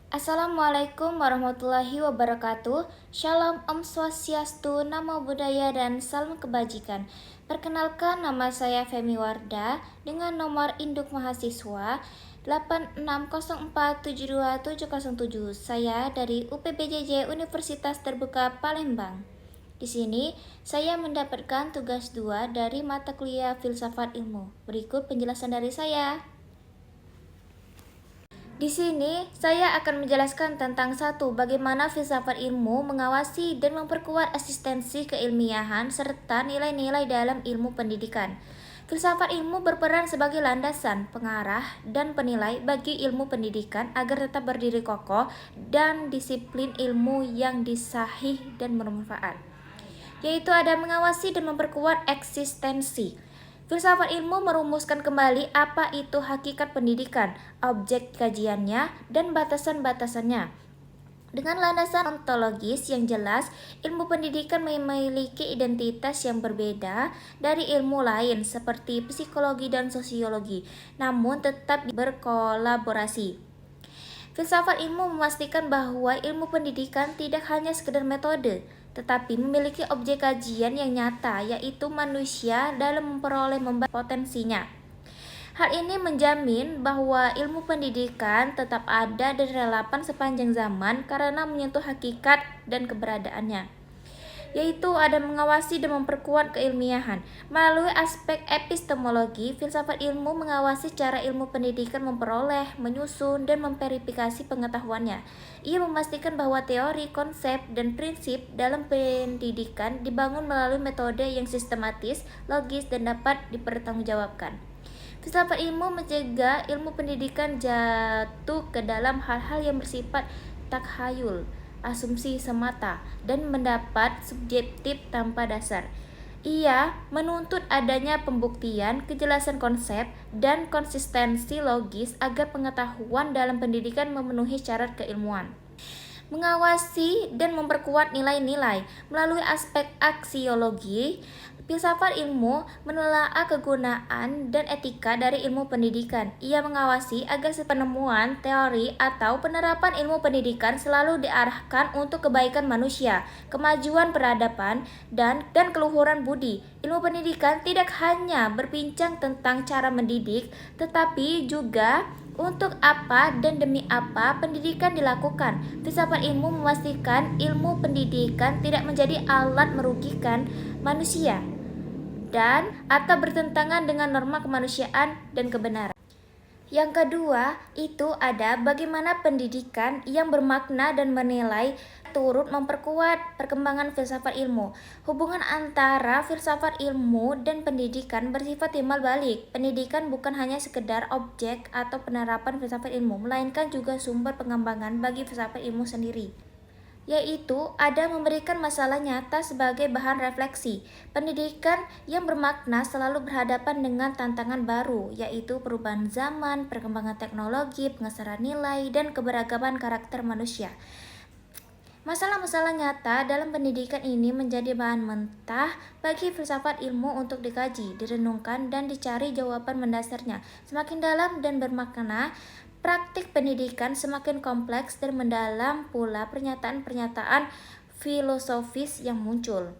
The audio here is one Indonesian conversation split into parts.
Assalamualaikum warahmatullahi wabarakatuh. Shalom, Om Swastiastu, Namo Buddhaya, dan salam kebajikan. Perkenalkan, nama saya Femi Warda dengan nomor induk mahasiswa 8604727707. Saya dari UPBJJ Universitas Terbuka Palembang. Di sini saya mendapatkan tugas 2 dari mata kuliah Filsafat Ilmu. Berikut penjelasan dari saya. Di sini, saya akan menjelaskan tentang bagaimana filsafat ilmu mengawasi dan memperkuat eksistensi keilmiahan serta nilai-nilai dalam ilmu pendidikan. Filsafat ilmu berperan sebagai landasan, pengarah, dan penilai bagi ilmu pendidikan agar tetap berdiri kokoh dan disiplin ilmu yang disahih dan bermanfaat, yaitu ada mengawasi dan memperkuat eksistensi. Filsafat ilmu merumuskan kembali apa itu hakikat pendidikan, objek kajiannya, dan batasan-batasannya. Dengan landasan ontologis yang jelas, ilmu pendidikan memiliki identitas yang berbeda dari ilmu lain seperti psikologi dan sosiologi, namun tetap berkolaborasi. Filsafat ilmu memastikan bahwa ilmu pendidikan tidak hanya sekedar metode, tetapi memiliki objek kajian yang nyata, yaitu manusia dalam memperoleh potensinya. Hal ini menjamin bahwa ilmu pendidikan tetap ada dan relevan sepanjang zaman karena menyentuh hakikat dan keberadaannya, yaitu ada mengawasi dan memperkuat keilmiahan. Melalui aspek epistemologi, filsafat ilmu mengawasi cara ilmu pendidikan memperoleh, menyusun, dan memverifikasi pengetahuannya. Ia memastikan bahwa teori, konsep, dan prinsip dalam pendidikan dibangun melalui metode yang sistematis, logis, dan dapat dipertanggungjawabkan. Filsafat ilmu mencegah ilmu pendidikan jatuh ke dalam hal-hal yang bersifat takhayul, asumsi semata, dan mendapat subjektif tanpa dasar. Ia menuntut adanya pembuktian, kejelasan konsep, dan konsistensi logis agar pengetahuan dalam pendidikan memenuhi syarat keilmuan. Mengawasi dan memperkuat nilai-nilai melalui aspek aksiologi, filsafat ilmu menelaah kegunaan dan etika dari ilmu pendidikan. Ia mengawasi agar penemuan, teori, atau penerapan ilmu pendidikan selalu diarahkan untuk kebaikan manusia, kemajuan peradaban, dan keluhuran budi. Ilmu pendidikan tidak hanya berbincang tentang cara mendidik, tetapi juga untuk apa dan demi apa pendidikan dilakukan. Filsafat ilmu memastikan ilmu pendidikan tidak menjadi alat merugikan manusia dan atau bertentangan dengan norma kemanusiaan dan kebenaran. Yang kedua, itu ada bagaimana pendidikan yang bermakna dan menilai turut memperkuat perkembangan filsafat ilmu. Hubungan antara filsafat ilmu dan pendidikan bersifat timbal balik. Pendidikan bukan hanya sekedar objek atau penerapan filsafat ilmu, melainkan juga sumber pengembangan bagi filsafat ilmu sendiri, yaitu ada memberikan masalah nyata sebagai bahan refleksi. Pendidikan yang bermakna selalu berhadapan dengan tantangan baru, yaitu perubahan zaman, perkembangan teknologi, pengesaran nilai, dan keberagaman karakter manusia. Masalah-masalah nyata dalam pendidikan ini menjadi bahan mentah bagi filsafat ilmu untuk dikaji, direnungkan, dan dicari jawaban mendasarnya. Semakin dalam dan bermakna, praktik pendidikan semakin kompleks dan mendalam pula pernyataan-pernyataan filosofis yang muncul,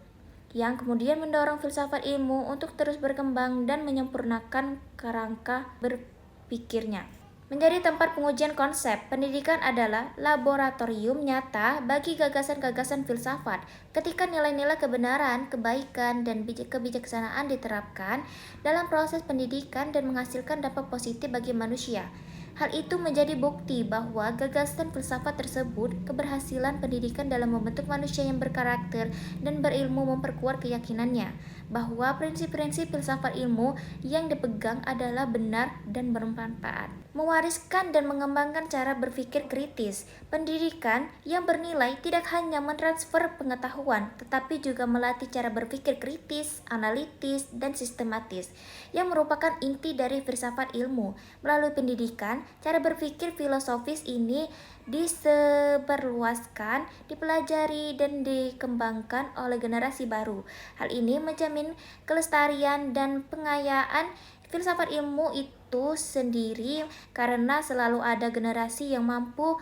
yang kemudian mendorong filsafat ilmu untuk terus berkembang dan menyempurnakan kerangka berpikirnya. Menjadi tempat pengujian konsep, pendidikan adalah laboratorium nyata bagi gagasan-gagasan filsafat. Ketika nilai-nilai kebenaran, kebaikan, dan kebijaksanaan diterapkan dalam proses pendidikan dan menghasilkan dampak positif bagi manusia, hal itu menjadi bukti bahwa gagasan filsafat tersebut keberhasilan pendidikan dalam membentuk manusia yang berkarakter dan berilmu memperkuat keyakinannya bahwa prinsip-prinsip filsafat ilmu yang dipegang adalah benar dan bermanfaat. Mewariskan dan mengembangkan cara berpikir kritis. Pendidikan yang bernilai tidak hanya mentransfer pengetahuan, tetapi juga melatih cara berpikir kritis, analitis, dan sistematis, yang merupakan inti dari filsafat ilmu. Melalui pendidikan, cara berpikir filosofis ini disebarluaskan, dipelajari, dan dikembangkan oleh generasi baru. Hal ini menjamin kelestarian dan pengayaan filsafat ilmu itu sendiri karena selalu ada generasi yang mampu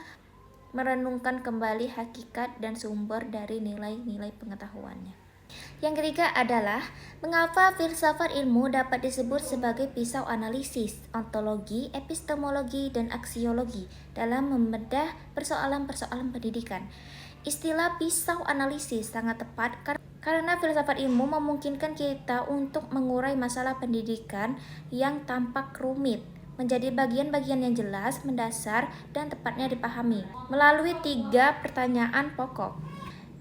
merenungkan kembali hakikat dan sumber dari nilai-nilai pengetahuannya. Yang ketiga adalah mengapa filsafat ilmu dapat disebut sebagai pisau analisis, ontologi, epistemologi, dan aksiologi dalam membedah persoalan-persoalan pendidikan. Istilah pisau analisis sangat tepat karena filsafat ilmu memungkinkan kita untuk mengurai masalah pendidikan yang tampak rumit menjadi bagian-bagian yang jelas, mendasar, dan tepatnya dipahami melalui 3 pertanyaan pokok.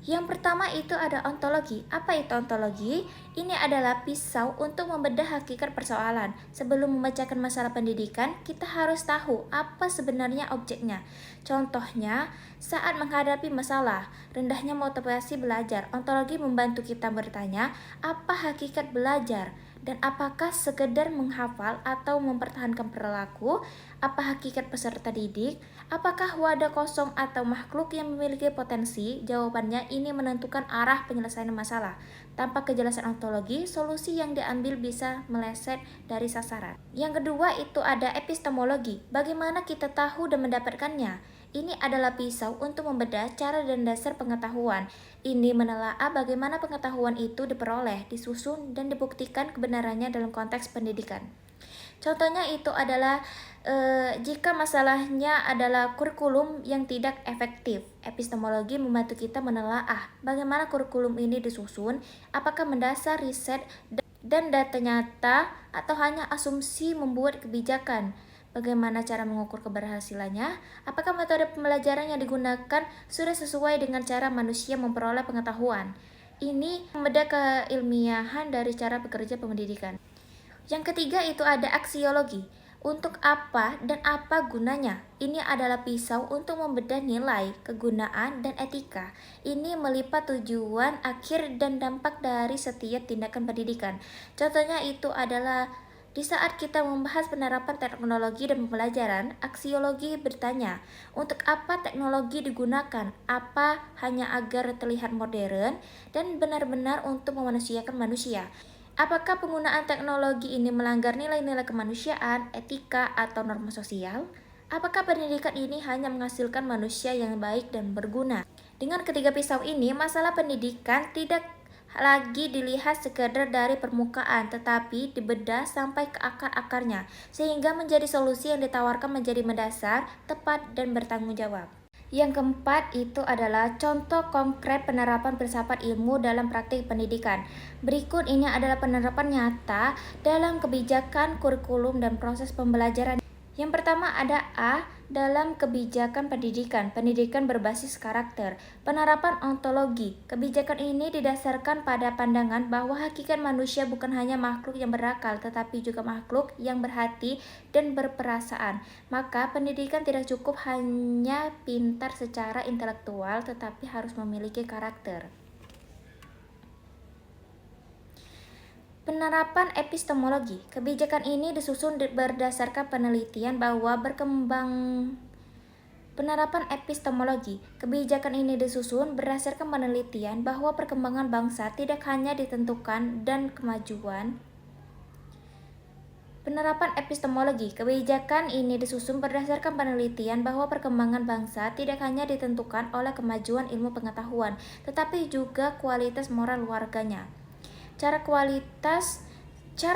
Yang pertama itu ada ontologi. Apa itu ontologi? Ini adalah pisau untuk membedah hakikat persoalan. Sebelum memecahkan masalah pendidikan, kita harus tahu apa sebenarnya objeknya. Contohnya, saat menghadapi masalah, rendahnya motivasi belajar, ontologi membantu kita bertanya, apa hakikat belajar? Dan apakah sekedar menghafal atau mempertahankan perilaku? Apa hakikat peserta didik? Apakah wadah kosong atau makhluk yang memiliki potensi? Jawabannya ini menentukan arah penyelesaian masalah. Tanpa kejelasan ontologi, solusi yang diambil bisa meleset dari sasaran. Yang kedua itu ada epistemologi. Bagaimana kita tahu dan mendapatkannya? Ini adalah pisau untuk membedah cara dan dasar pengetahuan. Ini menelaah bagaimana pengetahuan itu diperoleh, disusun, dan dibuktikan kebenarannya dalam konteks pendidikan. Contohnya itu adalah jika masalahnya adalah kurikulum yang tidak efektif. Epistemologi membantu kita menelaah bagaimana kurikulum ini disusun, apakah mendasar riset dan data nyata atau hanya asumsi membuat kebijakan. Bagaimana cara mengukur keberhasilannya? Apakah metode pembelajaran yang digunakan sudah sesuai dengan cara manusia memperoleh pengetahuan? Ini membedah keilmiahan dari cara bekerja pendidikan. Yang ketiga itu ada aksiologi. Untuk apa dan apa gunanya? Ini adalah pisau untuk membedah nilai, kegunaan, dan etika. Ini melipat tujuan akhir dan dampak dari setiap tindakan pendidikan. Contohnya itu adalah di saat kita membahas penerapan teknologi dan pembelajaran, aksiologi bertanya, untuk apa teknologi digunakan? Apa hanya agar terlihat modern dan benar-benar untuk memanusiakan manusia? Apakah penggunaan teknologi ini melanggar nilai-nilai kemanusiaan, etika, atau norma sosial? Apakah pendidikan ini hanya menghasilkan manusia yang baik dan berguna? Dengan ketiga pisau ini, masalah pendidikan tidak lagi dilihat sekedar dari permukaan, tetapi dibedah sampai ke akar-akarnya, sehingga menjadi solusi yang ditawarkan menjadi mendasar, tepat, dan bertanggung jawab. Yang keempat itu adalah contoh konkret penerapan filsafat ilmu dalam praktik pendidikan. Berikut ini adalah penerapan nyata dalam kebijakan, kurikulum, dan proses pembelajaran. Yang pertama ada A dalam kebijakan pendidikan, pendidikan berbasis karakter. Penerapan ontologi. Kebijakan ini didasarkan pada pandangan bahwa hakikat manusia bukan hanya makhluk yang berakal, tetapi juga makhluk yang berhati dan berperasaan. Maka pendidikan tidak cukup hanya pintar secara intelektual, tetapi harus memiliki karakter. Penerapan epistemologi. Kebijakan ini disusun berdasarkan penelitian bahwa Penerapan epistemologi. Kebijakan ini disusun berdasarkan penelitian bahwa perkembangan bangsa tidak hanya ditentukan dan kemajuan. Penerapan epistemologi. Kebijakan ini disusun berdasarkan penelitian bahwa perkembangan bangsa tidak hanya ditentukan oleh kemajuan ilmu pengetahuan, tetapi juga kualitas moral warganya. Cara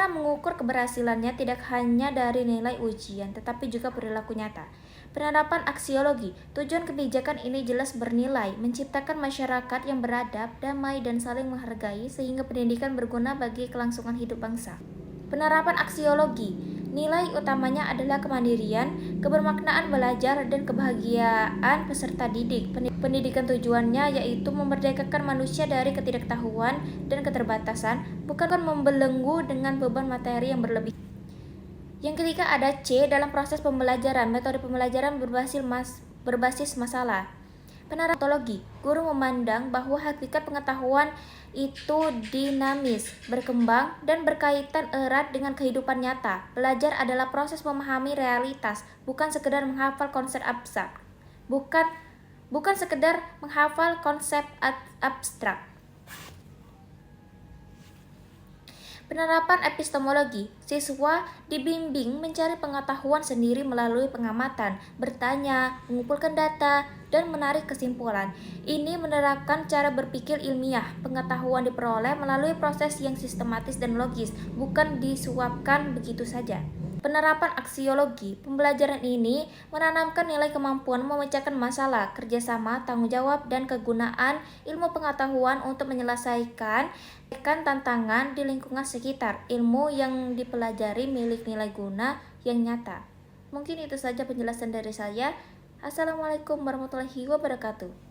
mengukur keberhasilannya tidak hanya dari nilai ujian, tetapi juga perilaku nyata. Penerapan aksiologi. Tujuan kebijakan ini jelas bernilai, menciptakan masyarakat yang beradab, damai, dan saling menghargai sehingga pendidikan berguna bagi kelangsungan hidup bangsa. Penerapan aksiologi. Nilai utamanya adalah kemandirian, kebermaknaan belajar, dan kebahagiaan peserta didik. Pendidikan tujuannya yaitu memerdekakan manusia dari ketidaktahuan dan keterbatasan, bukan membelenggu dengan beban materi yang berlebih. Yang ketiga ada C dalam proses pembelajaran, metode pembelajaran berbasis masalah. Penerapan ontologi. Guru memandang bahwa hakikat pengetahuan itu dinamis, berkembang, dan berkaitan erat dengan kehidupan nyata. Belajar adalah proses memahami realitas, bukan sekedar menghafal konsep abstrak. Bukan sekedar menghafal konsep abstrak. Penerapan epistemologi, siswa dibimbing mencari pengetahuan sendiri melalui pengamatan, bertanya, mengumpulkan data, dan menarik kesimpulan. Ini menerapkan cara berpikir ilmiah. Pengetahuan diperoleh melalui proses yang sistematis dan logis, bukan disuapkan begitu saja. Penerapan aksiologi, pembelajaran ini menanamkan nilai kemampuan memecahkan masalah, kerjasama, tanggung jawab, dan kegunaan ilmu pengetahuan untuk menyelesaikan tantangan di lingkungan sekitar. Ilmu yang dipelajari milik nilai guna yang nyata. Mungkin itu saja penjelasan dari saya. Assalamualaikum warahmatullahi wabarakatuh.